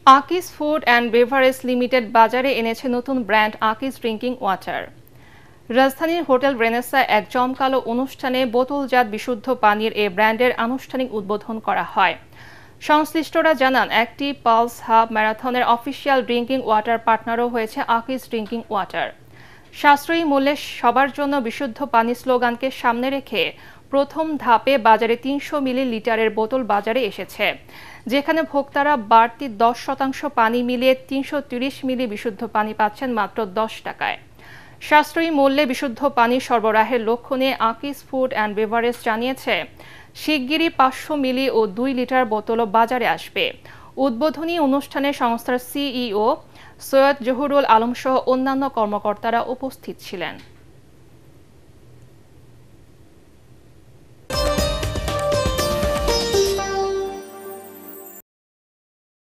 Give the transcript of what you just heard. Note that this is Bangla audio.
Akij food and beverage limited বাজারে এনেছে নতুন ব্র্যান্ড আকিজ ড্রিঙ্কিং ওয়াটার। রাজধানীর হোটেল রেনেসা এক জমকালো অনুষ্ঠানে বোতলজাত বিশুদ্ধ পানির এ ব্র্যান্ডের আনুষ্ঠানিক উদ্বোধন করা হয়। সংশ্লিষ্টরা জানান, একটি পালস হাব ম্যারাথনের অফিসিয়াল ড্রিঙ্কিং ওয়াটার পার্টনারও হয়েছে আকিজ ড্রিঙ্কিং ওয়াটার। সাশ্রয়ী মূল্যে সবার জন্য বিশুদ্ধ পানি স্লোগানকে সামনে রেখে প্রথম ধাপে বাজারে ৩০০ মিলিলিটারের বোতল বাজারে এসেছে, যেখানে ভোক্তারা বাড়তি ১০% পানি মিলিয়ে ৩৩০ মিলি বিশুদ্ধ পানি পাচ্ছেন মাত্র ১০ টাকায়। সাশ্রয়ী মূল্যে বিশুদ্ধ পানি সরবরাহের লক্ষ্য নিয়ে আকিজ ফুড অ্যান্ড বেভারেজ জানিয়েছে, শিগগিরই ৫০০ মিলি ও ২ লিটার বোতলও বাজারে আসবে। উদ্বোধনী অনুষ্ঠানে সংস্থার সিইও সৈয়দ জহুরুল আলম সহ অন্যান্য কর্মকর্তারা উপস্থিত ছিলেন।